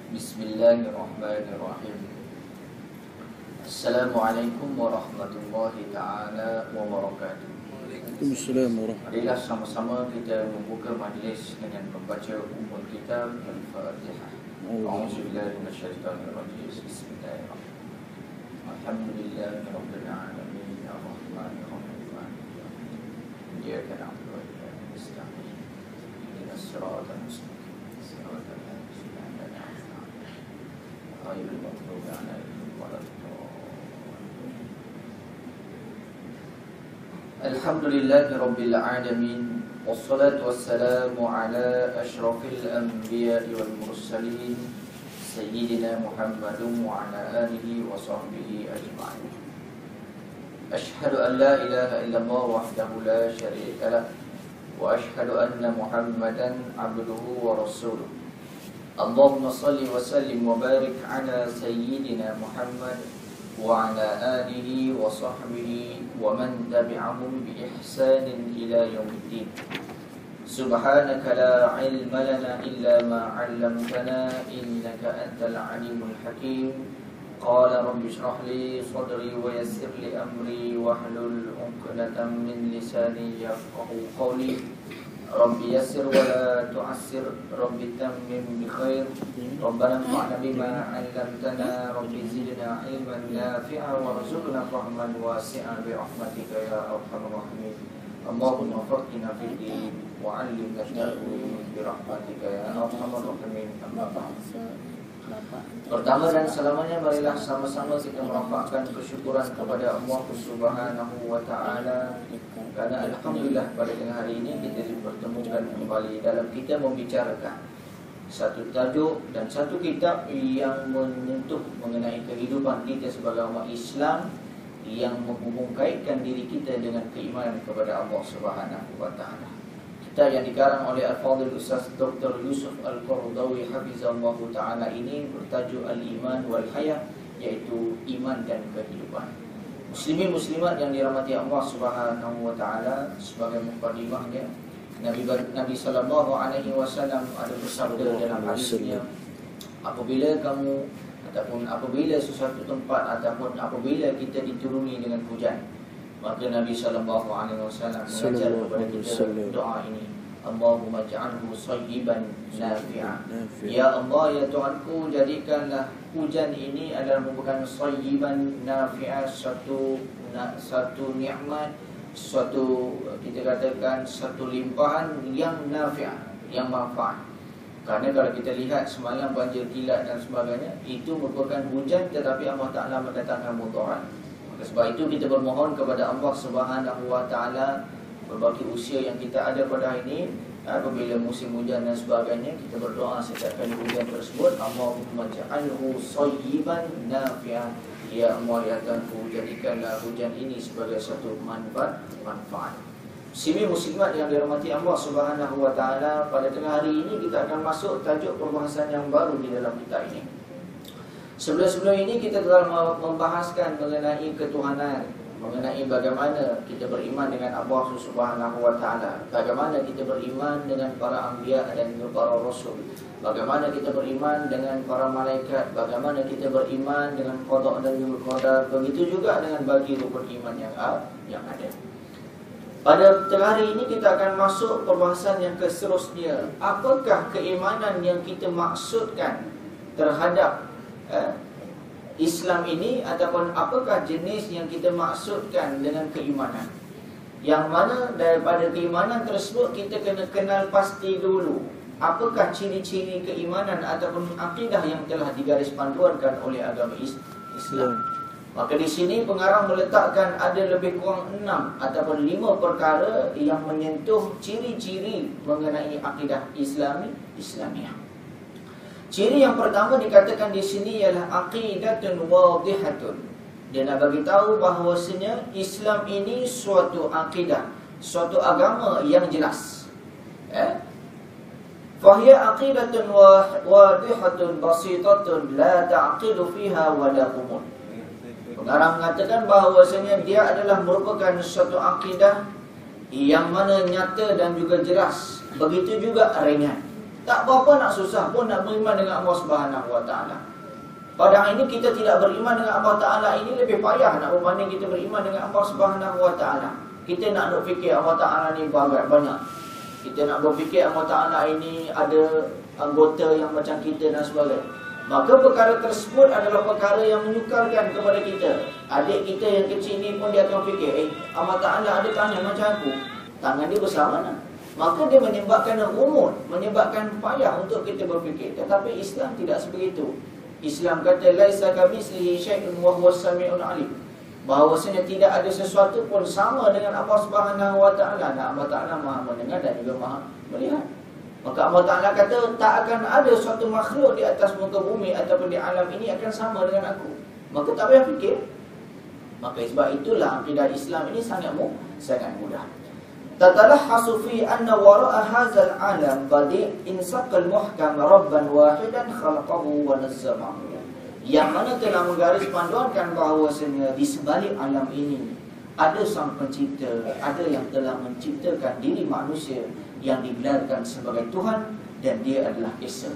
Bismillahirrahmanirrahim. Assalamualaikum warahmatullahi ta'ala wabarakatuh. Waalaikumsalam warahmatullahi. Marilah sama-sama kita membuka majlis dengan membaca ummul kitab Al-Fatihah. A'udzubillahi minasyaitonirrajim. Bismillahirrahmanirrahim. Alhamdulillahirabbil alamin arrahmanirrahim. Iyyaka na'budu wa iyyaka nasta'in. Ihdinas siratal mustaqim. Siratal ladzina an'amta 'alaihim ghairil maghdubi 'alaihim waladdallin. Alhamdulillahi rabbil alamin. Wassalatu wassalamu ala asyrafil anbiya'i wal mursalin Sayyidina Muhammadun wa ala alihi wa sahbihi ajma'in. Ashhadu an la ilaha illallah wahdahu la syarika lah, wa ashhadu anna Muhammadan abduhu wa rasuluh. Allahumma salli wa sallim wa barik ala Sayyidina Muhammad wa ala alihi wa sahbihi wa man tabi'ahum bi ihsanin ila yaumiddin. Subhanaka la ilma lana illa ma 'allamtana innaka antal alimul hakim. Qala rabbi shrah li sadri wa yassir li amri wahlul 'uqdatam min lisani yafqahu qawli. Rabbi yassir wa la tu'assir, rabbi tammim bi khair. Rabbana anfa'na bima 'allamtana, rabbi zidna ilman nafi'a warzuqna fahman wasi'a bi rahmatika ya arhamar rahimin. Allahumma faqihna fid din wa 'allimna at-ta'wil bi rahmatika ya arhamar rahimin. Amma ba'd. Pertama dan selamanya marilah sama-sama kita merapatkan kesyukuran kepada Allah Subhanahu wa taala, karena alhamdulillah pada hari ini kita dipertemukan kembali dalam kita membicarakan satu tajuk dan satu kitab yang menyentuh mengenai kehidupan kita sebagai umat Islam, yang menghubungkan diri kita dengan keimanan kepada Allah Subhanahu wa taala. Kitab yang dikarang oleh Al-Fadhil Ustaz Dr. Yusuf Al-Qaradawi hafizallahu taala ini bertajuk Al-Iman wal Hayah, iaitu iman dan kehidupan. Muslimin muslimat yang dirahmati Allah Subhanahu wa taala, sebagai mukadimahnya Nabi sallallahu alaihi wasallam ada bersabda dalam hadisnya, apabila kamu ataupun apabila sesuatu tempat ataupun apabila kita dituruni dengan hujan, maka Nabi sallallahu alaihi wasallam mengajar kepada kita doa ini, Allahumma ja'alhu sayyiban nafi'a. Ya Allah, ya Tuhanku, jadikanlah hujan ini adalah merupakan sayyiban nafi'a, satu nikmat, suatu kita katakan satu limpahan yang nafi'ah, yang manfaat. Kerana kalau kita lihat semalam banjir kilat dan sebagainya, itu merupakan hujan tetapi Allah Ta'ala mendatangkan mudarat. Sebab itu kita bermohon kepada Allah Subhanahu wa taala, berbagi usia yang kita ada pada hari ini, apabila musim hujan dan sebagainya, kita berdoa setiap kali hujan tersebut, Allahumma ja'alhu sayyiban nafi'an. Ya Allah, ya Tuhanku, jadikanlah hujan ini sebagai satu manfaat. Muslimin muslimat yang dirahmati Allah Subhanahu wa taala, pada tengah hari ini kita akan masuk tajuk perbahasan yang baru di dalam kitab ini. Sebelum ini kita telah membahaskan mengenai ketuhanan, mengenai bagaimana kita beriman dengan Allah Subhanahu wa taala, bagaimana kita beriman dengan para anbiya dan para rasul, bagaimana kita beriman dengan para malaikat, bagaimana kita beriman dengan qada dan qadar, begitu juga dengan bagi rukun iman yang ada. Pada tengah hari ini kita akan masuk perbahasan yang seterusnya. Apakah keimanan yang kita maksudkan terhadap Islam ini, ataupun apakah jenis yang kita maksudkan dengan keimanan? Yang mana daripada keimanan tersebut kita kena kenal pasti dulu apakah ciri-ciri keimanan ataupun akidah yang telah digaris panduankan oleh agama Islam. Maka di sini pengarang meletakkan ada lebih kurang 6 ataupun 5 perkara yang menyentuh ciri-ciri mengenai akidah Islamiah. Ciri yang pertama dikatakan di sini ialah aqidatun wadihatun. Dia nak bagi tahu bahawasanya Islam ini suatu akidah, suatu agama yang jelas. Fahiya aqidatun wadihatun basitatun la ta'qidu fiha wala umur. Pengarang mengatakan bahawasanya dia adalah merupakan suatu akidah yang mana nyata dan juga jelas, begitu juga ringan. Tak berapa nak susah pun nak beriman dengan Allah Subhanahu Wa Taala. Pada hari ini kita tidak beriman dengan Allah Taala ini lebih payah nak berbanding kita beriman dengan Allah Subhanahu Wa Taala. Kita nak fikir Allah Taala ni banyak. Kita nak berfikir Allah Taala ini ada anggota yang macam kita dan sebagainya. Maka perkara tersebut adalah perkara yang menyukarkan kepada kita. Adik kita yang kecil ni pun dia akan fikir, Allah Ta'ala ada tangan macam aku, tangan dia besar mana? Maka dia menyebabkan rumit, menyebabkan payah untuk kita berfikir. Tetapi Islam tidak sebegitu. Islam kata laisa kamitslihi syai'un wa huwas sami'ul 'alim. Bahawasanya tidak ada sesuatu pun sama dengan Allah Subhanahu Wa Ta'ala. Dan Allah Ta'ala Maha mendengar dan juga Maha melihat. Maka Allah Ta'ala kata, tak akan ada suatu makhluk di atas muka bumi ataupun di alam ini akan sama dengan aku. Maka tak payah fikir. Maka sebab itulah akidah Islam ini sangat mudah. Tatalahhasu fi anna wara'a hadzal alam badi' insaqal muhkam rabban wahidan khalaqahu wa nazzamahu. Yang mana telah menggaris panduankan bahawasanya di sebalik alam ini ada sang pencipta, ada yang telah menciptakan diri manusia yang digelarkan sebagai Tuhan dan dia adalah Esa.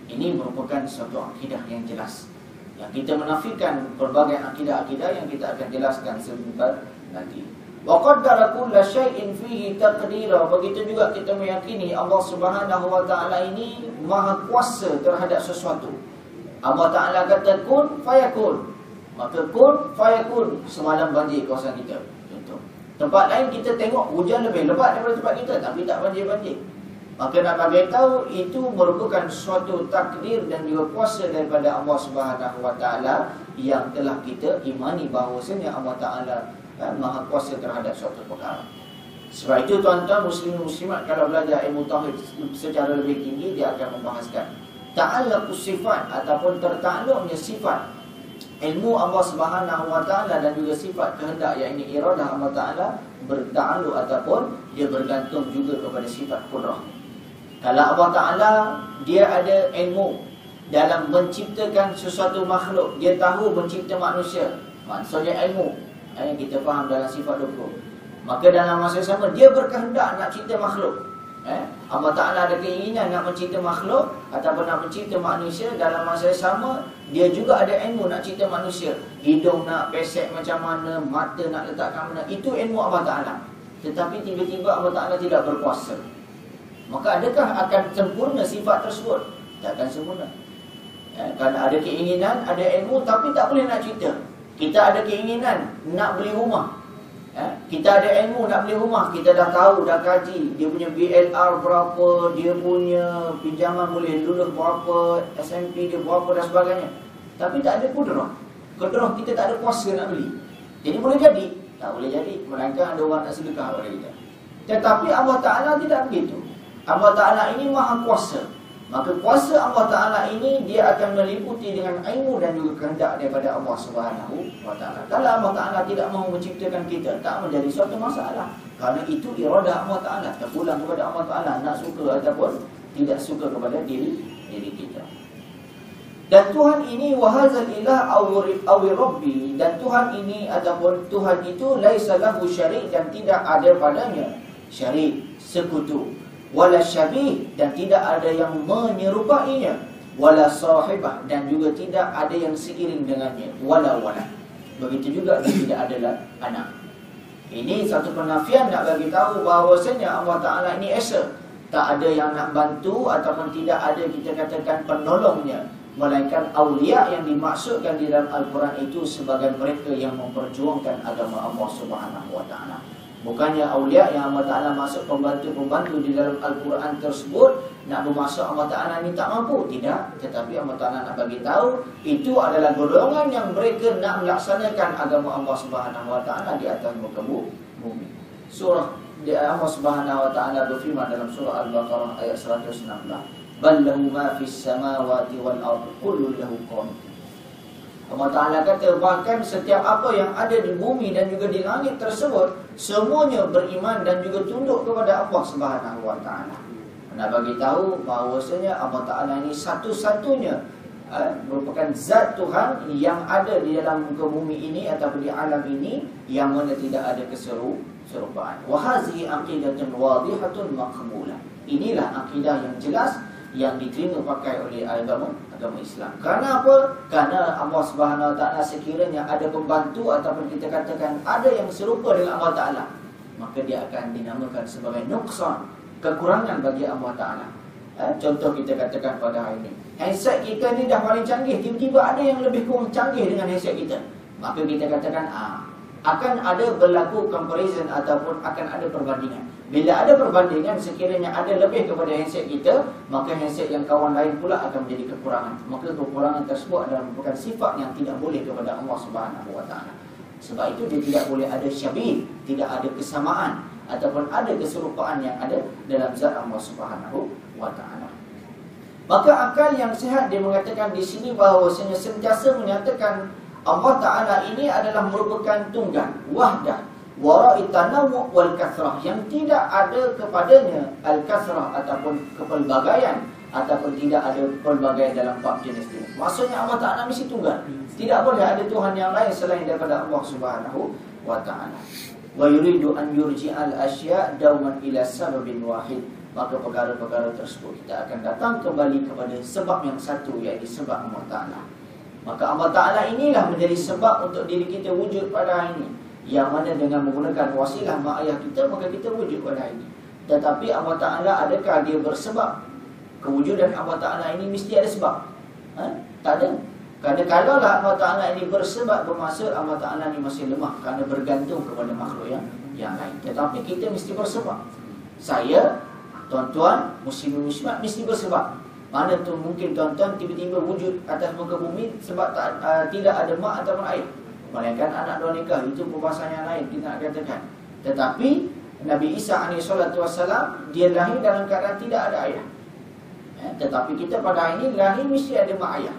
Ini merupakan suatu akidah yang jelas. Yang kita menafikan berbagai akidah-akidah yang kita akan jelaskan sebentar nanti. Wa qaddara kulla syai'in fihi taqdira. Begitu juga kita meyakini Allah Subhanahu Wa Taala ini maha kuasa terhadap sesuatu. Allah Taala kata kun fayakun. Maka kun fayakun. Semalam banjir kawasan kita. Contoh. Tempat lain kita tengok hujan lebih lebat daripada tempat kita, tapi tak banjir-banjir. Maka nak bagi tahu itu merupakan suatu takdir dan juga kuasa daripada Allah Subhanahu Wa Taala yang telah kita imani bahawasanya Allah Taala maha kuasa terhadap suatu perkara. Sebab itu tuan-tuan muslimin muslimat kalau belajar ilmu tauhid secara lebih tinggi, dia akan membahaskan ta'alluqus sifat ataupun tertakluknya sifat ilmu Allah Subhanahu Wa Taala dan juga sifat kehendak, yang ini iradah Allah Taala bertakluk ataupun dia bergantung juga kepada sifat qudrah. Kalau Allah Taala dia ada ilmu dalam menciptakan sesuatu makhluk, dia tahu mencipta manusia, maksudnya ilmu yang kita faham dalam sifat 20. Maka dalam masa sama dia berkehendak nak cipta makhluk. Allah Ta'ala ada keinginan nak mencipta makhluk ataupun nak mencipta manusia. Dalam masa sama dia juga ada ilmu nak cipta manusia. Hidung nak pesek macam mana, mata nak letakkan mana, itu ilmu Allah Ta'ala. Tetapi tiba-tiba Allah Ta'ala tidak berkuasa. Maka adakah akan sempurna sifat tersebut? Tak akan sempurna. Kerana ada keinginan, ada ilmu, tapi tak boleh nak cipta. Kita ada keinginan nak beli rumah, kita ada ilmu nak beli rumah, kita dah tahu, dah kaji dia punya BLR berapa, dia punya pinjaman boleh lulus berapa, SMP dia berapa dan sebagainya. Tapi tak ada kudrah. Kudrah kita tak ada kuasa nak beli. Jadi boleh jadi? Tak boleh jadi, melainkan ada orang nak sedekah pada kita. Tetapi Allah Ta'ala tidak begitu. Allah Ta'ala ini maha kuasa. Maka kuasa Allah Ta'ala ini dia akan meliputi dengan ilmu dan juga kehendak daripada Allah Subhanahu Wa Ta'ala. Kalau Allah Ta'ala tidak mahu menciptakan kita, tak menjadi suatu masalah. Kerana itu iradah Allah Ta'ala. Terpulang kepada Allah Ta'ala nak suka ataupun tidak suka kepada diri kita. Dan Tuhan ini wahazal ilah awi rabbi, dan Tuhan ini ataupun Tuhan itu laisa lahu syarik, dan tidak ada padanya syarik, sekutu, wala syabih, dan tidak ada yang menyerupainya, wala sahibah, dan juga tidak ada yang seiring dengannya, wala. Begitu juga dia tidak adalah anak. Ini satu penafian nak bagi tahu bahawasanya Allah Ta'ala ini esa. Tak ada yang nak bantu ataupun tidak ada kita katakan penolongnya, melainkan awliya yang dimaksudkan di dalam Al-Quran itu sebagai mereka yang memperjuangkan agama Allah Subhanahu Wa Ta'ala. Bukannya awliya yang Allah Ta'ala maksud pembantu-pembantu di dalam Al-Quran tersebut nak bermaksud Allah Ta'ala ni tak mampu. Tidak. Tetapi Allah Ta'ala nak bagi tahu itu adalah golongan yang mereka nak melaksanakan agama Allah Subhanahu Wa Ta'ala di atas muka bumi. Surah Allah Subhanahu Wa Ta'ala berfirman dalam surah Al-Baqarah ayat 116, bal lahu ma fis samawati wal ardi kullun lahu qanitun. Allah Ta'ala kata bahkan setiap apa yang ada di bumi dan juga di langit tersebut, semuanya beriman dan juga tunduk kepada Allah Subhanahu Wa Ta'ala. Nak bagi tahu bahawasanya Allah Ta'ala ini satu-satunya merupakan zat Tuhan yang ada di dalam muka bumi ini ataupun di alam ini, yang mana tidak ada keserupaan. Wa hazihi aqidatun wadihatun maqbulah. Inilah akidah yang jelas yang diterima pakai oleh agama Islam. Kerana apa? Kerana Allah Subhanahu Wa Taala sekiranya ada pembantu ataupun kita katakan ada yang serupa dengan Allah Taala, maka dia akan dinamakan sebagai nuqsan, kekurangan bagi Allah Taala. Contoh kita katakan pada hari ini, handset kita ni dah paling canggih, tiba-tiba ada yang lebih kurang canggih dengan handset kita, maka kita katakan akan ada berlaku comparison ataupun akan ada perbandingan. Bila ada perbandingan, sekiranya ada lebih kepada handset kita, maka handset yang kawan lain pula akan menjadi kekurangan. Maka kekurangan tersebut adalah merupakan sifat yang tidak boleh kepada Allah Subhanahu Wa Taala. Sebab itu dia tidak boleh ada syabih, tidak ada kesamaan ataupun ada keserupaan yang ada dalam zat Allah Subhanahu Wa Taala. Maka akal yang sihat dia mengatakan di sini bahawa sentiasa menyatakan Allah Taala ini adalah merupakan tunggal, wahdah, wara'i tanawwu' wal kathrah, yang tidak ada kepadanya al-kathrah ataupun kepelbagaian ataupun tidak ada pelbagaian dalam bab jenis ini. Maksudnya Allah Taala mesti tunggal. Tidak boleh ada Tuhan yang lain selain daripada Allah Subhanahu Wa Taala. Wa yuridu an yurji'al asya' dauman ila sababin wahid. Maka perkara-perkara tersebut kita akan datang kembali kepada sebab yang satu, iaitu sebab Allah Taala. Maka Allah Ta'ala inilah menjadi sebab untuk diri kita wujud pada hari ini. Yang mana dengan menggunakan wasilah mak ayah kita, maka kita wujud pada hari ini. Tetapi Allah Ta'ala adakah dia bersebab? Kewujudan Allah Ta'ala ini mesti ada sebab? Tak ada. Kerana kalaulah Allah Ta'ala ini bersebab, bermaksud Allah Ta'ala ini masih lemah kerana bergantung kepada makhluk yang lain. Tetapi kita mesti bersebab. Saya, tuan-tuan, muslim-muslimat mesti bersebab. Mana tu mungkin tuan-tuan tiba-tiba wujud atas muka bumi sebab tidak ada mak ataupun air. Melainkan anak dua nikah, itu perbahasan yang lain kita nak katakan. Tetapi Nabi Isa AS, dia lahir dalam keadaan tidak ada ayah. Tetapi kita pada hari ini lahir mesti ada mak ayah.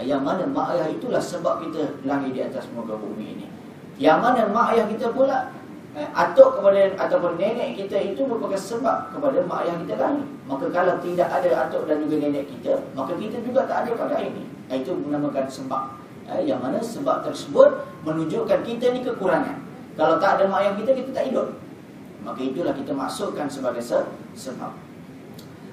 Yang mana mak ayah itulah sebab kita lahir di atas muka bumi ini. Yang mana mak ayah kita pula, atuk kepada ataupun nenek kita itu merupakan sebab kepada mak ayah kita lahir. Maka kalau tidak ada atuk dan juga nenek kita, maka kita juga tak ada pada ini. Itu dinamakan sebab. Yang mana sebab tersebut menunjukkan kita ni kekurangan. Kalau tak ada mak ayah kita, kita tak hidup. Maka itulah kita maksudkan sebagai sebab.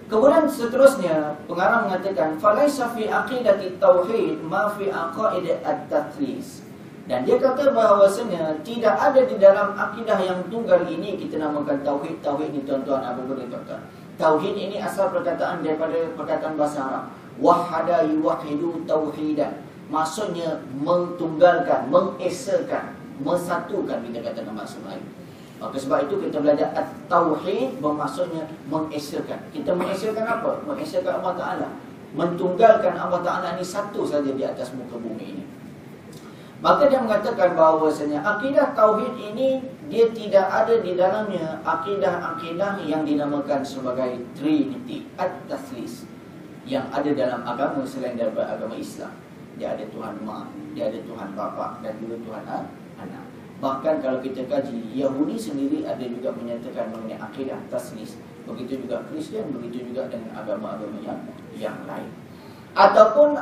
Kemudian seterusnya pengarang mengatakan falaisa fi aqidati tauhid ma fi aqaid at-tathlis. Dan dia kata bahawasanya tidak ada di dalam akidah yang tunggal ini kita namakan tauhid. Tauhid ni tuan-tuan, apa boleh tuan-tuan? Tauhid ini asal perkataan daripada perkataan bahasa Arab. Wahada yuwahidu tauhidan. Maksudnya mentunggalkan, mengesakan, mensatukan, kita kata nama bahasa lain. Maka sebab itu kita belajar at-tauhid bermaksudnya mengesakan. Kita mengesakan apa? Mengesakan Allah Ta'ala. Mentunggalkan Allah Ta'ala ini satu saja di atas muka bumi ini. Maka dia mengatakan bahawasanya akidah tauhid ini dia tidak ada di dalamnya akidah-akidah yang dinamakan sebagai Trinity, at-tathlis, yang ada dalam agama selain daripada agama Islam. Dia ada Tuhan Mak, dia ada Tuhan Bapa dan juga Tuhan Anak. Bahkan kalau kita kaji, Yahudi sendiri ada juga menyatakan mengenai akidah taslis. Begitu juga Kristian, begitu juga dengan agama-agama yang lain. Ataupun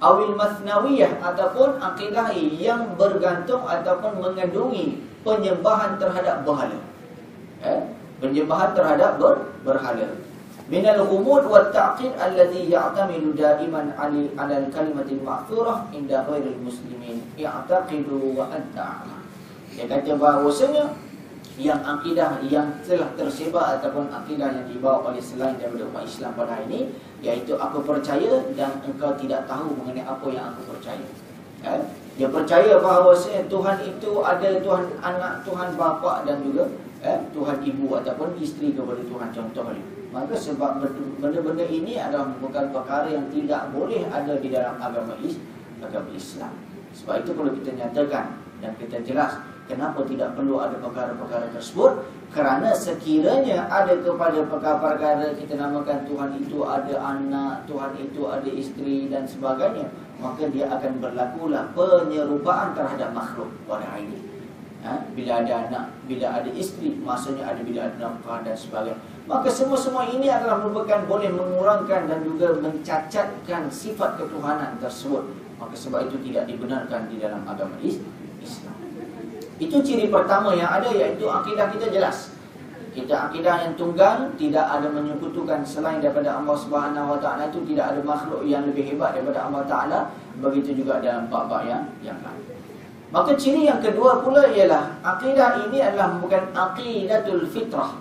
awil masnawiyah, ataupun akidah yang bergantung ataupun mengandungi penyembahan terhadap berhala. Penyembahan terhadap berhala. Minal ghumud wa ta'qid alladhi ya'tamilu da'iman 'ala al-kalimatil ma'thurah inda ghairil muslimin ya'taqidu wa anta. Dia kata bahawasanya yang akidah yang telah tersebar ataupun akidah yang dibawa oleh selain daripada umat Islam pada hari ini, iaitu aku percaya dan engkau tidak tahu mengenai apa yang aku percaya. Dia percaya bahawasanya Tuhan itu ada Tuhan anak, Tuhan bapa dan juga Tuhan ibu ataupun isteri kepada Tuhan contohnya. Maka sebab benda-benda ini adalah bukan perkara yang tidak boleh ada di dalam agama Islam. Sebab itu perlu kita nyatakan dan kita jelas kenapa tidak perlu ada perkara-perkara tersebut. Kerana sekiranya ada kepada perkara-perkara kita namakan Tuhan itu ada anak, Tuhan itu ada isteri dan sebagainya, maka dia akan berlakulah penyerupaan terhadap makhluk pada hari ini. Bila ada anak, bila ada isteri, maksudnya ada bila ada nafkah dan sebagainya. Maka semua-semua ini adalah merupakan boleh mengurangkan dan juga mencacatkan sifat ketuhanan tersebut. Maka sebab itu tidak dibenarkan di dalam agama Islam. Itu ciri pertama yang ada, iaitu akidah kita jelas. Kita akidah yang tunggal, tidak ada menyekutukan selain daripada Allah Subhanahu Wa Taala, itu tidak ada makhluk yang lebih hebat daripada Allah Taala. Begitu juga dalam bab-bab yang lain. Maka ciri yang kedua pula ialah akidah ini adalah bukan aqidatul fitrah.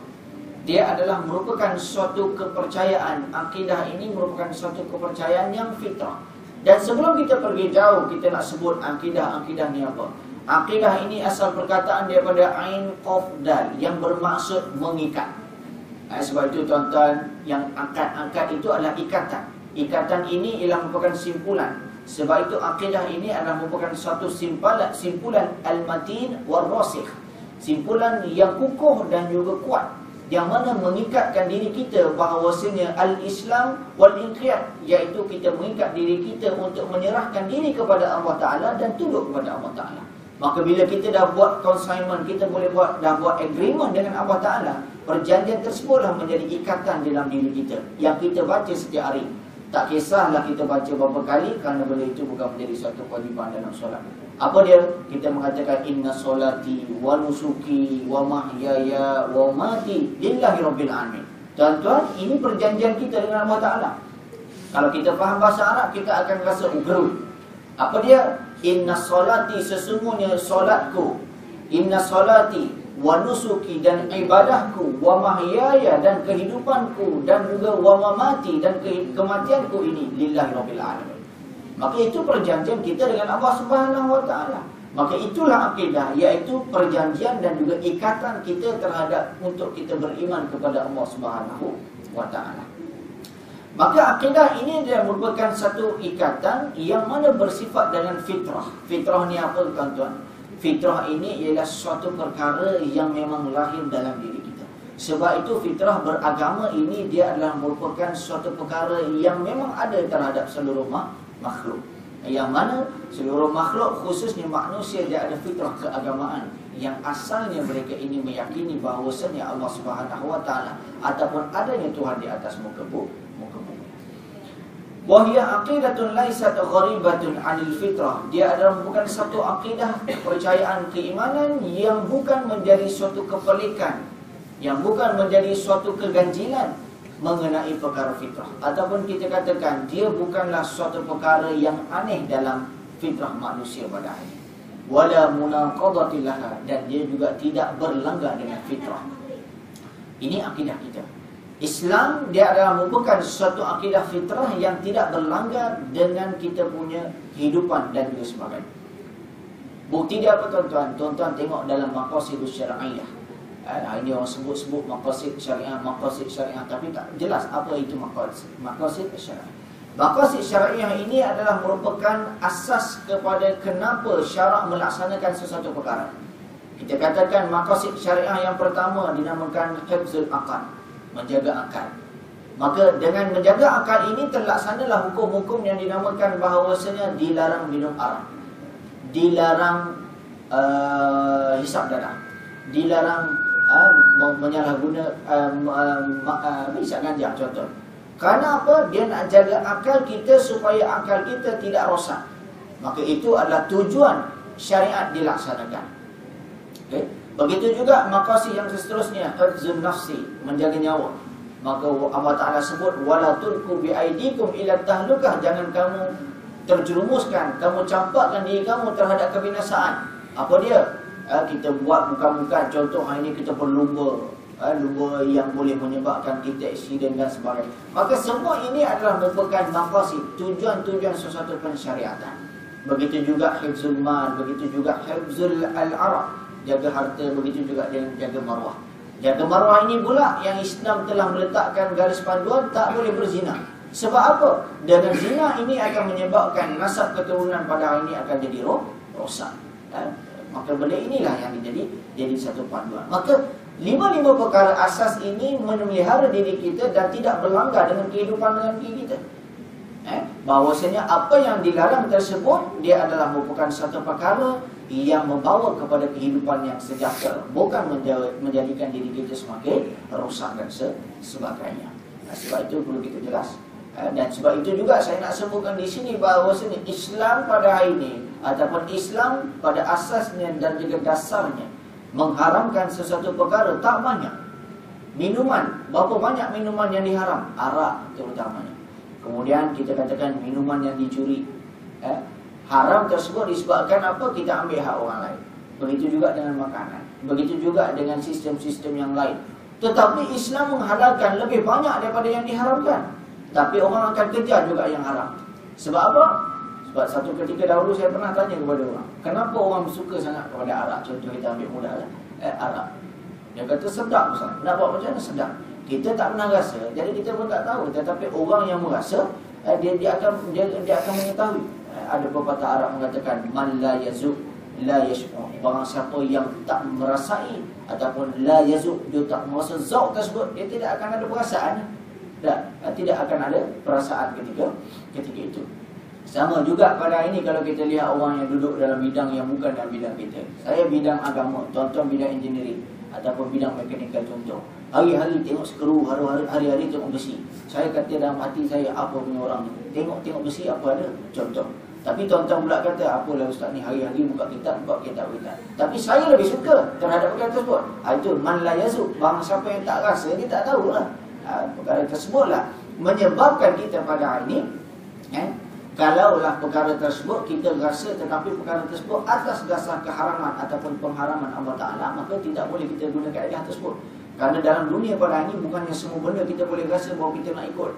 Dia adalah merupakan suatu kepercayaan. Akidah ini merupakan suatu kepercayaan yang fitrah. Dan sebelum kita pergi jauh, kita nak sebut akidah ni apa? Akidah ini asal perkataan daripada Ain Qaf Dal yang bermaksud mengikat. Sebab itu tuan-tuan, yang angkat itu adalah ikatan. Ikatan ini ialah merupakan simpulan. Sebab itu akidah ini adalah merupakan suatu simpulan al-matin wal-rasikh. Simpulan yang kukuh dan juga kuat, yang mana mengikatkan diri kita bahawasanya al-Islam wal-inqiyad, iaitu kita mengikat diri kita untuk menyerahkan diri kepada Allah Ta'ala dan tunduk kepada Allah Ta'ala. Maka bila kita dah buat consignment, kita dah buat agreement dengan Allah Ta'ala, perjanjian tersebutlah menjadi ikatan dalam diri kita yang kita baca setiap hari. Tak kisahlah kita baca berapa kali, kerana benda itu bukan menjadi suatu kewajiban dalam solat. Apa dia? Kita mengatakan inna solati wa nusuki wa mahyaya wa mati lillahi rabbil alamin. Tuan-tuan, ini perjanjian kita dengan Allah Ta'ala. Kalau kita faham bahasa Arab, kita akan rasa ugrul. Apa dia? Inna solati, sesungguhnya solatku, inna solati wa nusuki, dan ibadahku, wa mahyaya, dan kehidupanku, dan juga wa mamati, dan kematianku ini lillahi rabbil alamin. Maka itu perjanjian kita dengan Allah Subhanahu Wa Taala. Maka itulah akidah, iaitu perjanjian dan juga ikatan kita terhadap untuk kita beriman kepada Allah Subhanahu Wa Taala. Maka akidah ini dia merupakan satu ikatan yang mana bersifat dengan fitrah. Fitrah ni apa tuan-tuan? Fitrah ini ialah suatu perkara yang memang lahir dalam diri kita. Sebab itu fitrah beragama ini dia adalah merupakan suatu perkara yang memang ada terhadap seluruh makhluk. Yang mana seluruh makhluk, khususnya manusia, dia ada fitrah keagamaan yang asalnya mereka ini meyakini bahawasanya Allah Subhanahu Wa Taala ataupun adanya Tuhan di atas muka bumi. Wahia aqidatun laisat gharibatun 'anil fitrah. Dia adalah bukan satu akidah, kepercayaan, keimanan yang bukan menjadi suatu kepelikan, yang bukan menjadi suatu keganjilan mengenai perkara fitrah. Ataupun kita katakan dia bukanlah suatu perkara yang aneh dalam fitrah manusia pada hari ini. Wala munaqadatil laha, dan dia juga tidak berlanggar dengan fitrah. Ini akidah kita. Islam dia adalah merupakan suatu akidah fitrah yang tidak berlanggar dengan kita punya kehidupan dan juga sebagainya. Bukti dia apa tuan-tuan? Tuan-tuan tengok dalam maqasid syar'iyah. Ini orang sebut maqasid syariah, tapi tak jelas apa itu maqasid syariah. Maqasid syariah ini adalah merupakan asas kepada kenapa syarak melaksanakan sesuatu perkara. Kita katakan maqasid syariah yang pertama dinamakan hifzul aqal, menjaga akal. Maka dengan menjaga akal ini terlaksanalah hukum-hukum yang dinamakan bahawasanya dilarang minum arak, dilarang hisap darah, dilarang menyalahguna hisap ganja contoh. Kerana apa? Dia nak jaga akal kita supaya akal kita tidak rosak. Maka itu adalah tujuan syariat dilaksanakan. Okay? Begitu juga maqasid yang seterusnya, hifzun nafsi, menjaga nyawa. Maka Allah Ta'ala sebut wala tulqu bi aidikum ila tahlukah, jangan kamu terjerumuskan, kamu campakkan diri kamu terhadap kebinasaan. Apa dia? Kita buat bukan contoh hari ini kita berlumba, lumba yang boleh menyebabkan kita aksiden dan sebagainya. Maka semua ini adalah merupakan maqasid, tujuan-tujuan sesuatu pensyariatan. Begitu juga hifzul mal, begitu juga hifzul al-araq, jaga harta, begitu juga dengan jaga maruah. Jaga maruah ini pula yang Islam telah meletakkan garis panduan tak boleh berzina. Sebab apa? Dengan zina ini akan menyebabkan nasab keturunan pada hari ini akan jadi rosak. Maka benda inilah yang jadi satu panduan. Maka lima perkara asas ini memelihara diri kita dan tidak berlanggar dengan kehidupan dalam diri kita. Bahawasanya apa yang dilarang tersebut dia adalah merupakan satu perkara yang membawa kepada kehidupan yang sejahtera, bukan menjadikan diri kita semakin rosak dan sebagainya. Sebab itu perlu kita jelas. Dan sebab itu juga saya nak sebutkan di sini bahawasanya Islam pada hari ini ataupun Islam pada asasnya dan juga dasarnya mengharamkan sesuatu perkara tak banyak. Minuman, berapa banyak minuman yang diharam? Arak terutamanya. Kemudian kita katakan minuman yang dicuri. Haram tersebut disebabkan apa? Kita ambil hak orang lain. Begitu juga dengan makanan. Begitu juga dengan sistem-sistem yang lain. Tetapi Islam menghalalkan lebih banyak daripada yang diharamkan. Tapi orang akan kejar juga yang haram. Sebab apa? Sebab satu ketika dahulu saya pernah tanya kepada orang, kenapa orang suka sangat kepada arak? Contoh kita ambil mudah lah, arak. Dia kata sedap Ustaz. Nak buat macam mana sedap? Kita tak pernah rasa, jadi kita pun tak tahu. Tetapi orang yang merasa, dia akan mengetahui. Ada pepatah Arab mengatakan, man la yazuk la yash'ur. Barang siapa yang tak merasai ataupun la yazuk, dia tak merasa zauk tersebut, dia tidak akan ada perasaan. Tidak akan ada perasaan ketika itu. Sama juga pada ini kalau kita lihat orang yang duduk dalam bidang yang bukan dalam bidang kita. Saya bidang agama, tuan-tuan bidang engineering ataupun bidang mekanikal contoh. Hari-hari tengok skru, hari-hari tengok besi. Saya kata dalam hati saya, apa punya orang ni? Tengok besi apa ada? Contoh. Tapi tuan-tuan pula kata, apalah ustaz ni hari-hari buka kitab. Tapi saya lebih suka terhadap perkara tersebut. Itu man la yazuk. Barang siapa yang tak rasa, dia tak tahulah. Perkara tersebutlah menyebabkan kita pada hari ini, kalaulah perkara tersebut kita rasa tetapi perkara tersebut atas dasar keharaman ataupun pengharaman Allah Ta'ala, maka tidak boleh kita guna kaedah tersebut. Kerana dalam dunia pada hari ini bukannya semua benda kita boleh rasa bahawa kita nak ikut.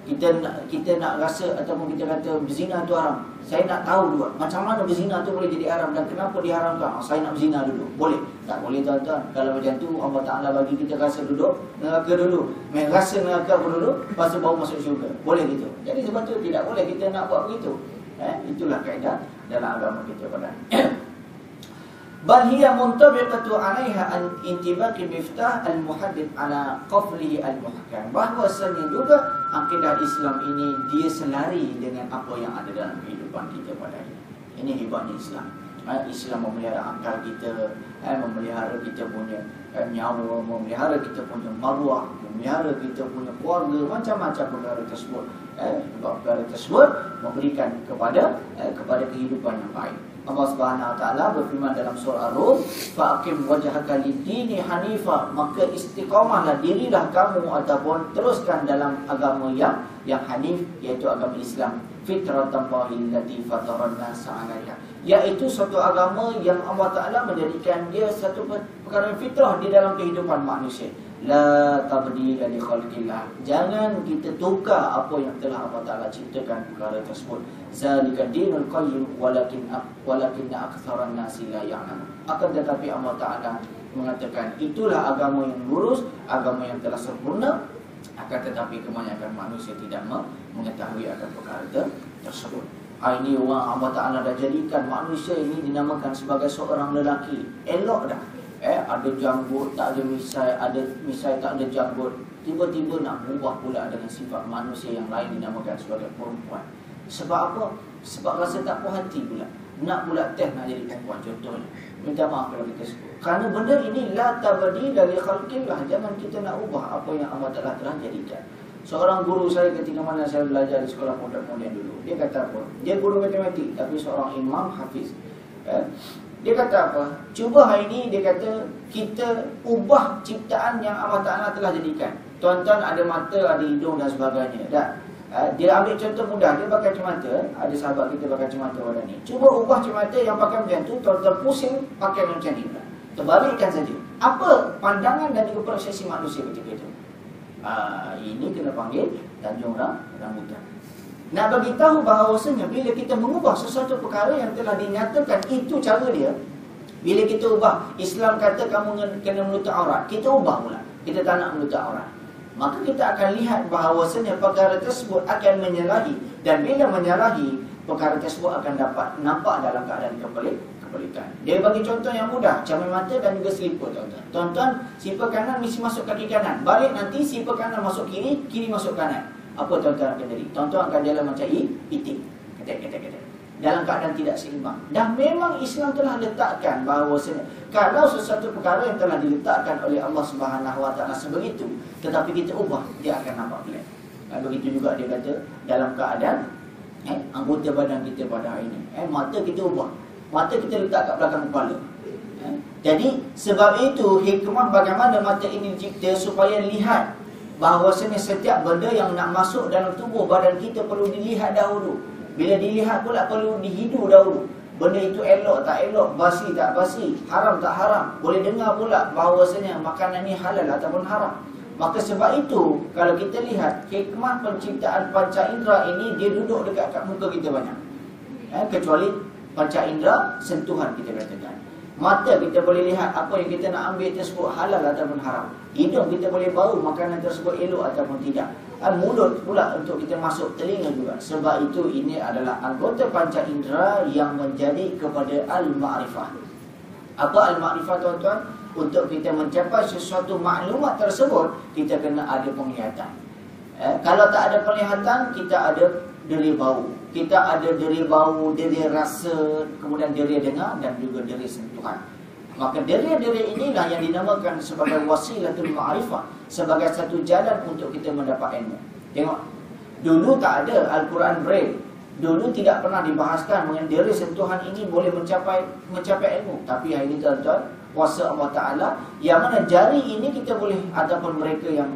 Kita nak rasa ataupun kita kata berzina tu haram. Saya nak tahu juga macam mana berzina tu boleh jadi haram dan kenapa diharamkan. Saya nak berzina dulu. Boleh? Tak boleh tuan-tuan. Kalau macam tu Allah Ta'ala bagi kita rasa duduk neraka dulu. Rasa neraka dulu, lepas tu baru masuk syurga. Boleh gitu. Jadi sebab tu tidak boleh kita nak buat begitu. Itulah kaedah dalam agama kita pada. Bal hiya muntabiqatu 'alaiha an intibaqi miftah al-muhaddith ala qaflihi al-muhkam. Bahwasanya juga akidah Islam ini dia selari dengan apa yang ada dalam kehidupan kita pada hari ini. Ini hebatnya Islam. Islam memelihara akal kita, memelihara kita punya nyawa, memelihara kita punya maruah, memelihara kita punya keluarga, macam-macam perkara tersebut. Perkara tersebut memberikan kepada kehidupan yang baik. Allah Subhanahu Wa Taala berfirman dalam surah Ar-Rum, fa'aqim wajhaka lid-dini hanifa, maka istiqamahlah dirilah kamu ataupun teruskan dalam agama yang hanif, iaitu agama Islam, fitratallahi allati fataran nas 'alaiha, iaitu satu agama yang Allah Taala menjadikan dia satu perkara fitrah di dalam kehidupan manusia. La tabdila li khalqillah. Jangan kita tukar apa yang telah Allah Ta'ala ciptakan perkara tersebut. Zalika dinul qayyim walakinna aktsaran nasi la ya'lamun. Akan tetapi Allah Ta'ala mengatakan itulah agama yang lurus, agama yang telah sempurna. Akan tetapi kebanyakan manusia tidak mengetahui akan perkara tersebut. Ini orang Allah Ta'ala dah jadikan manusia ini dinamakan sebagai seorang lelaki. Elok dah. Ada janggut, tak ada misai, ada misai, tak ada janggut. Tiba-tiba nak berubah pula dengan sifat manusia yang lain dinamakan sebagai perempuan. Sebab apa? Sebab rasa tak puas hati pula. Nak pula teh nak jadi perempuan contohnya. Minta maaf kalau kita sebut. Kerana benda ini la tabdi dari khalqillah. Jangan kita nak ubah apa yang Allah telah jadikan. Seorang guru saya ketika mana saya belajar di sekolah pondok-pondok dulu, dia kata apa? Dia guru matematik tapi seorang imam hafiz. Dia kata apa? Cuba hari ini dia kata kita ubah ciptaan yang Allah Ta'ala telah jadikan. Tuan-tuan ada mata, ada hidung dan sebagainya. Dia ambil contoh mudah, dia pakai kacamata. Ada sahabat kita pakai kacamata pada ni. Cuba ubah kacamata yang pakai macam tu, tuan-tuan pusing pakai macam ni. Terbalikkan saja. Apa pandangan dan juga persepsi manusia ketika itu? Ini kena panggil Tanjung Rambutan. Nak bagi tahu bahawasanya bila kita mengubah sesuatu perkara yang telah dinyatakan itu cara dia, bila kita ubah, Islam kata kamu kena menutup aurat, kita ubah pula, kita tak nak menutup aurat, maka kita akan lihat bahawasanya perkara tersebut akan menyalahi. Dan bila menyalahi, perkara tersebut akan dapat nampak dalam keadaan kebalikan. Dia bagi contoh yang mudah, cermin mata dan juga selipar. Tuan-tuan, selipar kanan mesti masuk kaki kanan, balik nanti selipar kanan masuk kiri, kiri masuk kanan. Apa tuan-tuan akan jadi? Tuan-tuan akan jalan macam itik. Kata. Dalam keadaan tidak seimbang. Dan memang Islam telah letakkan bahawasanya kalau sesuatu perkara yang telah diletakkan oleh Allah Subhanahu Wa Taala sebegitu, tetapi kita ubah, dia akan nampak pelik. Begitu juga dia kata dalam keadaan anggota badan kita pada hari ini. Mata kita ubah. Mata kita letak kat belakang kepala. Jadi sebab itu hikmah bagaimana mata ini dicipta supaya lihat bahawasanya setiap benda yang nak masuk dalam tubuh badan kita perlu dilihat dahulu. Bila dilihat pula perlu dihidu dahulu. Benda itu elok tak elok, basi tak basi, haram tak haram. Boleh dengar pula bahawasanya makanan ini halal ataupun haram. Maka sebab itu kalau kita lihat hikmah penciptaan panca indera ini, dia duduk dekat kat muka kita banyak. Kecuali panca indera sentuhan kita katakan. Mata kita boleh lihat apa yang kita nak ambil tersebut halal ataupun haram. Hidung kita boleh bau makanan tersebut elok ataupun tidak. Mulut pula untuk kita masuk telinga juga. Sebab itu ini adalah anggota panca indera yang menjadi kepada al-ma'rifah. Apa al-ma'rifah tuan-tuan? Untuk kita mencapai sesuatu maklumat tersebut, kita kena ada penglihatan. Kalau tak ada penglihatan, kita ada deri bau. Kita ada deri bau, deri rasa, kemudian deri dengar dan juga deri sentuhan. Maka deri-deri inilah yang dinamakan sebagai wasilatul ma'rifah, sebagai satu jalan untuk kita mendapat ilmu. Tengok, dulu tak ada Al-Quran Braille. Dulu tidak pernah dibahaskan mengenai deri sentuhan ini boleh mencapai ilmu. Tapi hari ini tuan-tuan, kuasa Allah Ta'ala, yang mana jari ini kita boleh, ataupun mereka yang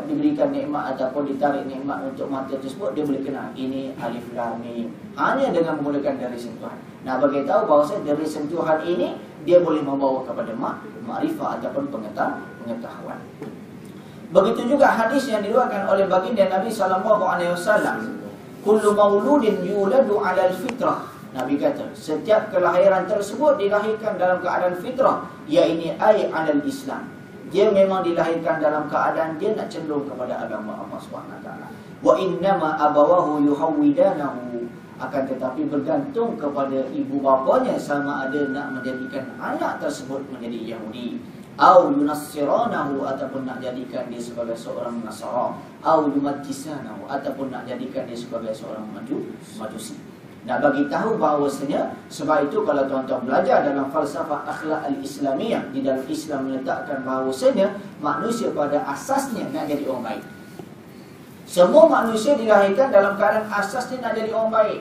diberikan nikmat ataupun ditarik nikmat untuk mata tersebut, dia boleh kenal ini alif lam mim hanya dengan menggunakan dari sentuhan. Nah, bagi tahu bahawa dari sentuhan ini dia boleh membawa kepada makrifah ataupun pengetahuan. Begitu juga hadis yang diriwayatkan oleh baginda Nabi SAW, kullu mauludin yuladu 'alal fitrah. Nabi kata, setiap kelahiran tersebut dilahirkan dalam keadaan fitrah, iaitu ay 'alal Islam. Dia memang dilahirkan dalam keadaan dia nak cenderung kepada agama Allah SWT. Wa innama abawahu yuhawwidanahu, akan tetapi bergantung kepada ibu bapanya sama ada nak menjadikan anak tersebut menjadi Yahudi, au yunassiranahu, ataupun nak jadikan dia sebagai seorang Nasara, au yumajjisanahu, ataupun nak jadikan dia sebagai seorang Majusi. Nak bagi tahu bahawasanya, sebab itu kalau tuan-tuan belajar dalam falsafah akhlak al-Islamiyah, di dalam Islam meletakkan bahawasanya manusia pada asasnya nak jadi orang baik. Semua manusia dilahirkan dalam keadaan asasnya nak jadi orang baik.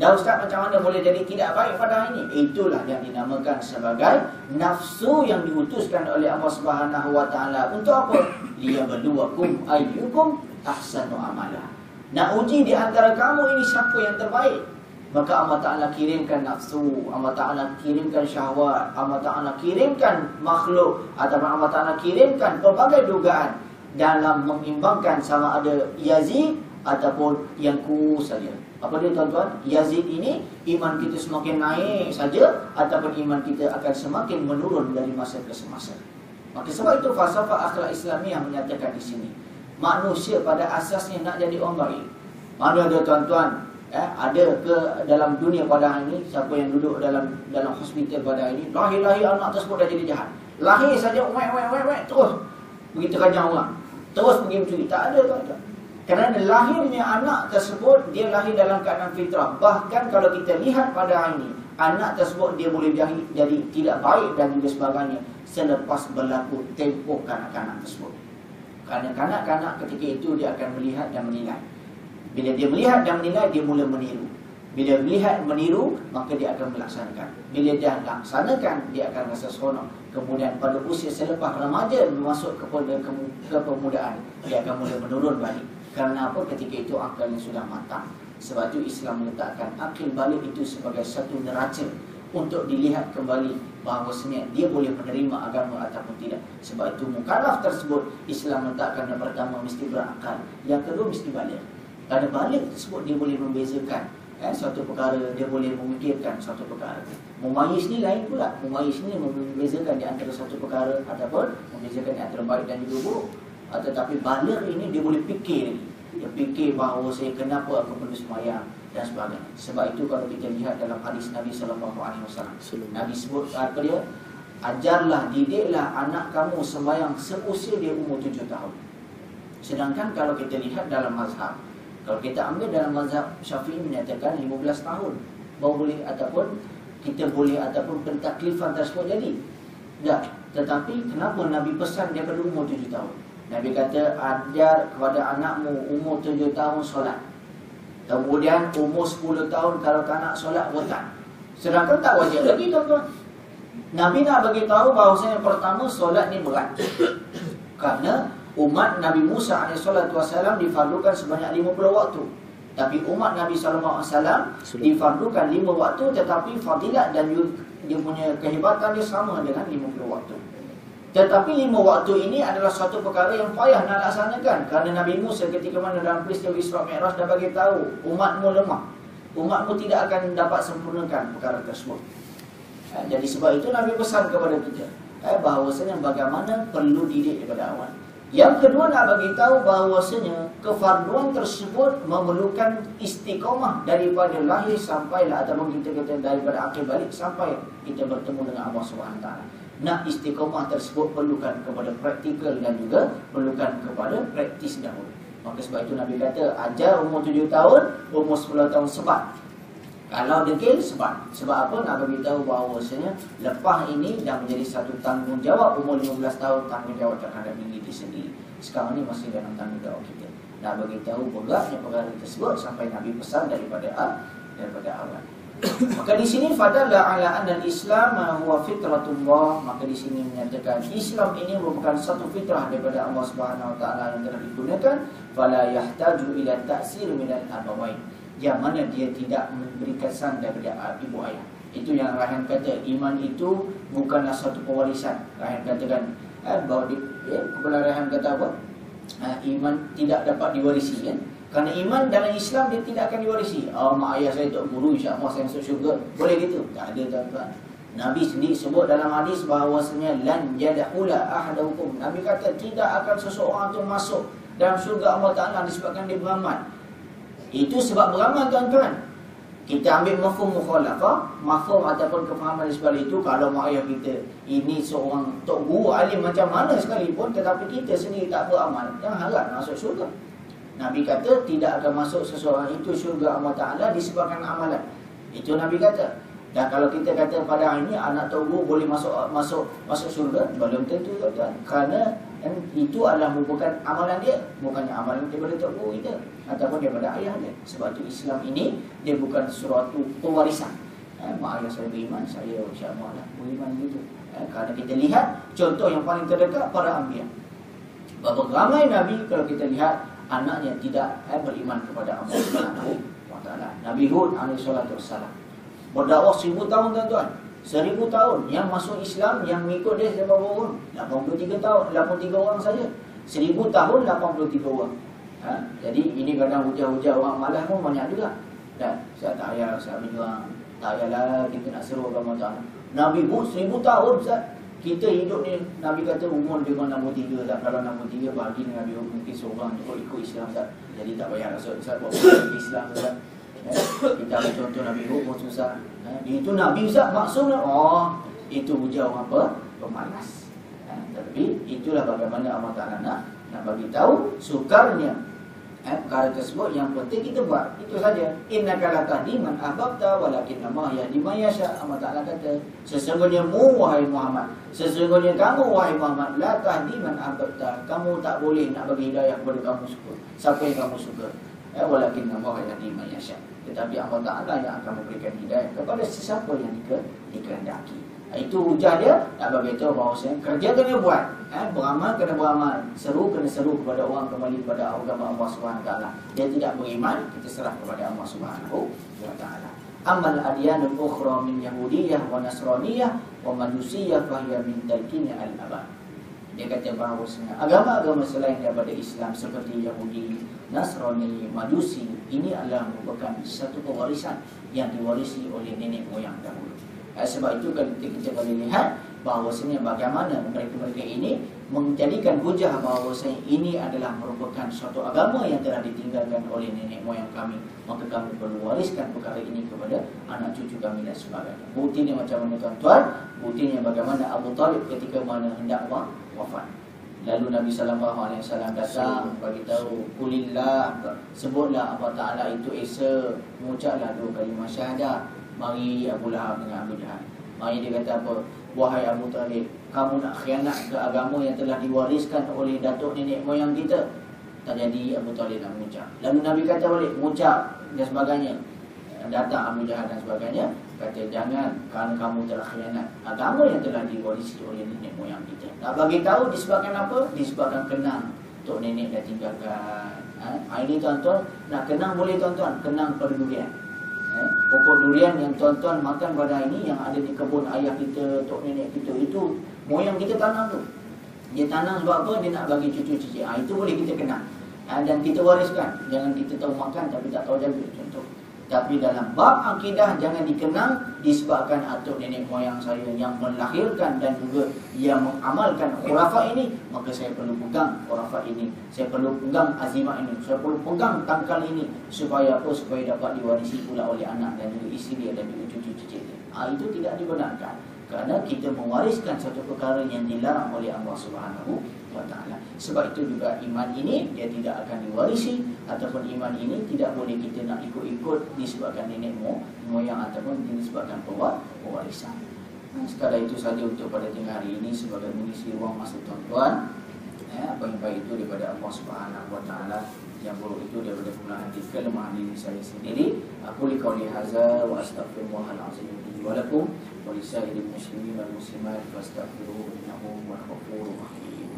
Dah ustaz, macam mana boleh jadi tidak baik pada hari ini? Itulah yang dinamakan sebagai nafsu yang diutuskan oleh Allah Subhanahu Wa Taala. Untuk apa? Liyabluwakum ayyukum ahsanu amala. Nak uji di antara kamu ini siapa yang terbaik. Maka Allah Ta'ala kirimkan nafsu, Allah Ta'ala kirimkan syahwat, Allah Ta'ala kirimkan makhluk, ataupun Allah Ta'ala kirimkan pelbagai dugaan dalam mengimbangkan sama ada Yazid ataupun yang kurus saja. Apa dia tuan-tuan? Yazid ini iman kita semakin naik saja, ataupun iman kita akan semakin menurun dari masa ke semasa. Maka sebab itu falsafah akhlak Islami yang menyatakan di sini, manusia pada asasnya nak jadi orang baik. Mana ada tuan-tuan, ada ke dalam dunia pada hari ini, siapa yang duduk dalam hospital pada hari ini, lahir-lahir anak tersebut dah jadi jahat. Lahir saja wek terus begitu kajang orang, terus pergi mencuri. Tak ada tuan-tuan. Kerana lahirnya anak tersebut, dia lahir dalam keadaan fitrah. Bahkan kalau kita lihat pada hari ini, anak tersebut dia boleh jadi tidak baik dan juga sebagainya selepas berlaku tempoh kanak-kanak tersebut. Kerana kanak-kanak ketika itu dia akan melihat dan menilai. Bila dia melihat dan menilai, dia mula meniru. Bila melihat meniru, maka dia akan melaksanakan. Bila dia laksanakan, dia akan rasa seronok. Kemudian pada usia selepas remaja masuk kepada kepemudaan, dia akan mula menurun balik. Kerana apa? Ketika itu akalnya sudah matang. Sebab itu Islam meletakkan akil balik itu sebagai satu neraca untuk dilihat kembali bahawasanya dia boleh menerima agama ataupun tidak. Sebab itu mukallaf tersebut Islam letakkan yang pertama mesti berakal, yang kedua mesti balik. Kerana balik tersebut dia boleh membezakan suatu perkara, dia boleh memikirkan suatu perkara. Mumayyiz ni lain pula. Mumayyiz ni membezakan di antara satu perkara ataupun membezakan di antara baik dan juga buruk. Tetapi balik ini dia boleh fikir. Dia fikir bahawa saya kenapa aku perlu sembahyang dan sebagainya. Sebab itu kalau kita lihat dalam hadis Nabi SAW, Nabi sebut apa dia? Ajarlah, didiklah anak kamu sembahyang seusia dia umur 7 tahun. Sedangkan kalau kita lihat dalam mazhab, kalau kita ambil dalam mazhab Syafi'i menyatakan 15 tahun baru boleh, ataupun kita boleh, ataupun pentaklifan tersebut jadi. Tak. Tetapi kenapa Nabi pesan dia pada umur 7 tahun? Nabi kata ajar kepada anakmu umur 7 tahun solat. Kemudian umur 10 tahun kalau tak nak solat, watan. Sedangkan tak wajib lagi tuan-tuan. Nabi nak bagi tahu bahawasanya pertama solat ni berat. Kerana umat Nabi Musa AS difardukan sebanyak 50 waktu. Tapi umat Nabi SAW difardukan 5 waktu, tetapi fadilat dan dia punya kehebatan dia sama dengan 50 waktu. Tetapi 5 waktu ini adalah satu perkara yang payah nak laksanakan. Kerana Nabi Musa ketika mana dalam peristiwa Isra Mi'raj dah bagi tahu, umatmu lemah, umatmu tidak akan dapat sempurnakan perkara tersebut. Jadi sebab itu Nabi pesan kepada kita bahawasanya bagaimana perlu didik daripada awal. Yang kedua nak bagi tahu bahawasanya kefarduan tersebut memerlukan istiqamah daripada lahir sampailah, ataupun kita kata daripada akhir balik sampai kita bertemu dengan Allah SWT. Nak istiqamah tersebut perlukan kepada praktikal dan juga perlukan kepada praktis dahulu. Maka sebab itu Nabi kata ajar umur 7 tahun, umur 10 tahun sebab. Kalau degil sebab. Sebab apa? Nak beritahu bahawasanya lepas ini dah menjadi satu tanggungjawab. Umur 15 tahun tanggungjawab terhadap diri sendiri. Sekarang ni masih dalam tanggungjawab kita. Nak beritahu beratnya perkara tersebut sampai Nabi pesan daripada awal. Maka di sini fadalla ala anna al-Islam huwa fitratullah. Maka di sini menyatakan Islam ini merupakan satu fitrah daripada Allah Subhanahu Wa Taala yang telah digunakan. Fala yahtaju ila ta'sir min al-abawain. Yang mana dia tidak memberi kesan daripada ibu ayah. Itu yang Raihan kata, iman itu bukanlah satu pewarisan. Raihan katakan bahawa kepala Raihan kata apa? Iman tidak dapat diwarisi, kan? Kerana iman dalam Islam dia tidak akan diwarisi. Mak ayah saya tok guru, insya-Allah saya masuk syurga. Boleh gitu? Tak ada, tuan-tuan. Nabi sendiri sebut dalam hadis bahawasanya lan yadkhula ahadukum. Nabi kata tidak akan seseorang itu masuk dalam syurga Allah Taala disebabkan dia beramal. Itu sebab beramal, tuan-tuan. Kita ambil mafhum mukhalafah, mafhum ataupun kefahaman di sebalik itu. Kalau mak ayah kita ini seorang tok guru alim macam mana sekalipun, tetapi kita sendiri tak beramal, jangan harap masuk syurga. Nabi kata tidak akan masuk seseorang itu syurga Allah Ta'ala disebabkan amalan. Itu Nabi kata. Dan kalau kita kata pada hari ini anak tok guru boleh masuk syurga, belum tentu, tuan-tuan. Kerana itu adalah merupakan amalan dia, bukannya amalan daripada tok guru kita ataupun daripada ayah dia. Sebab itu Islam ini dia bukan suatu pewarisan. Mak ayah saya beriman, saya insya-Allah lah beriman gitu. Kerana kita lihat contoh yang paling terdekat para anbiya. Berapa ramai Nabi kalau kita lihat anaknya tidak beriman kepada Allah Subhanahu Wa Taala. Nabi Hud alaihissalam berdakwah 1000 tahun, tuan-tuan. 1000 tahun yang masuk Islam, yang mengikut dia berapa orang? 83 tahun, 83 orang saja. 1000 tahun 83 orang. Jadi ini kadang hujah-hujah orang malas pun banyak juga. Dan saya tak payah saya berjuang. Tak payahlah kita nak seru agama Taala. Nabi Hud 1000 tahun, Ustaz. Kita hidup ni, Nabi kata umur dia 63 tak. Kalau 63 bagi Nabi mungkin seorang ikut Islam tak. Jadi tak payah rasa Ustaz buat Islam tak. Kita ambil contoh Nabi Hud pun susah. Itu Nabi Ustaz maksudnya itu hujah orang apa? Pemalas. Tapi itulah bagaimana Allah Ta'ala nak bagi tahu sukarnya perkara tersebut. Yang penting kita buat. Itu saja. Innaka la tahdi man ahbabta walakinna Allah yahdi man yasha. Allah Ta'ala kata sesungguhnya wahai Muhammad, sesungguhnya kamu wahai Muhammad, la tahdi man ahbabta, kamu tak boleh nak bagi hidayah kepada kamu suka, siapa yang kamu suka. Walakinna Allah yahdi man yasha. Tetapi Allah Ta'ala yang akan memberikan hidayah kepada sesiapa yang dikehendaki. Itu hujah dia nak bagi tahu bahawasanya kerja kena buat, beramal kena beramal, seru kena seru kepada orang kembali kepada agama Allah Subhanahu Wa Taala. Dia tidak beriman, kita serah kepada Allah Subhanahu Wa Taala. Amal adyanul ukhra min yahudiyyah wa nasraniyah wa majusiyyah fa hiya min talqin al-abad. Dia kata bahawasanya agama-agama selain daripada Islam seperti Yahudi, Nasrani, Majusi, ini adalah merupakan satu pewarisan yang diwarisi oleh nenek moyang dahulu. Sebab itu kita boleh lihat bahawasanya bagaimana mereka-mereka ini menjadikan hujah bahawasanya ini adalah merupakan suatu agama yang telah ditinggalkan oleh nenek moyang kami. Maka kami perlu wariskan perkara ini kepada anak cucu kami dan sebagainya. Buktinya macam mana, tuan-tuan? Buktinya bagaimana Abu Talib ketika mana hendak wafat. Lalu Nabi SAW datang bagi tahu, kulillah, sebutlah Allah Ta'ala itu Esa, mengucaplah 2 kalimah syahadah. Mari Abu Lahab dengan Abu Jahal. Mari dia kata apa? Wahai Abu Talib, kamu nak khianat ke agama yang telah diwariskan oleh datuk nenek moyang kita? Tak jadi Abu Talib nak mengucap. Lalu Nabi kata balik, mengucap dan sebagainya. datang Abu Jahal dan sebagainya, kata jangan, kerana kamu telah khianat agama yang telah diwarisi oleh nenek moyang kita. Nak bagi tahu disebabkan apa? Disebabkan kenang tok nenek dah tinggalkan. Ini tuan-tuan, nak kenang boleh tuan-tuan, kenang pada durian. Pokok durian yang tuan-tuan makan pada ini, yang ada di kebun ayah kita, tok nenek kita, itu moyang kita tanam tu. Dia tanam sebab apa? Dia nak bagi cucu-cucu. Itu boleh kita kenang. Dan kita wariskan. Jangan kita tahu makan tapi tak tahu jaga, contoh. Tapi dalam bab akidah jangan dikenang disebabkan atuk nenek moyang saya yang melahirkan dan juga yang mengamalkan khurafat ini, maka saya perlu pegang khurafat ini, saya perlu pegang azimah ini, saya perlu pegang tangkal ini, supaya apa? Supaya dapat diwarisi pula oleh anak dan juga isteri dan juga cucu-cucu. Itu tidak dibenarkan, kerana kita mewariskan satu perkara yang dilarang oleh Allah Subhanahu wa Ta'ala. Sebab itu juga iman ini dia tidak akan diwarisi, ataupun iman ini tidak boleh kita nak ikut-ikut disebabkan nenek moyang ataupun disebabkan pewarisan. Sekadar itu saja untuk pada tengah hari ini sebagai mengisi ruang masa tuan-tuan. Apa yang baik itu daripada Allah Subhanahu wa Ta'ala, yang buruk itu daripada pemulahan hati kelemahan diri saya sendiri. Aku liqauli hadza wa astaghfirullahal azim li wa lakum wa lisairil muslimin wal muslimat fastaghfiruhu innahu huwal ghafurur rahim.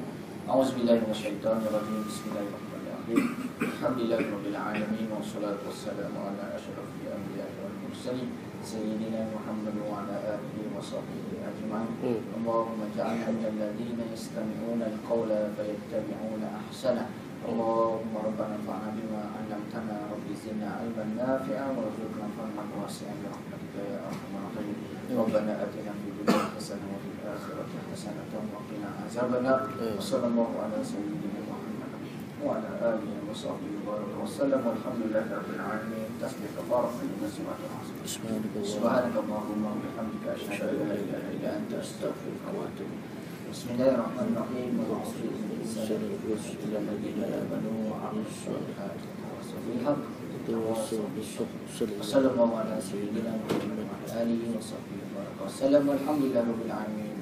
A'udzubillahi minasyaitonir rajim. Bismillahirrahmanirrahim. Alhamdulillahirabbil alamin wassalatu wassalamu ala asyrafil anbiya'i wal mursalin sayyidina Muhammad wa ala alihi wa sahbihi ajma'in. Allahumma ja'alna minal ladzina yastami'una al-qawla fayattabi'una ahsana. Allahumma rabbana fa'na bima 'allamtana rabbi zidna 'ilman nafi'a warzuqna fahman wasi'an bi rahmatika ya arhamar rahimin. Rabbana atina fid dunya hasanah wa fil akhirati hasanah wa qina azabannar. Wassallallahu ala sayyidina Muhammad wa ala alihi wa sahbihi wa sallam. Walhamdulillahi rabbil alamin. Tasbih kafarat min subhanallahi. Subhanakallahumma wa bihamdika asyhadu an la ilaha illa anta astaghfiruka wa atubu ilaik. Bismillahirrahmanirrahim.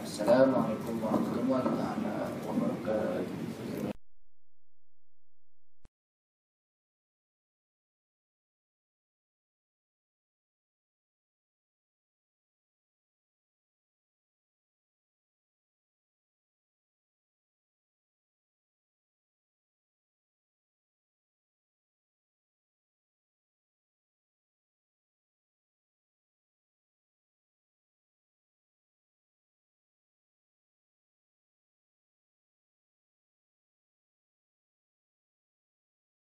Assalamualaikum warahmatullahi wabarakatuh.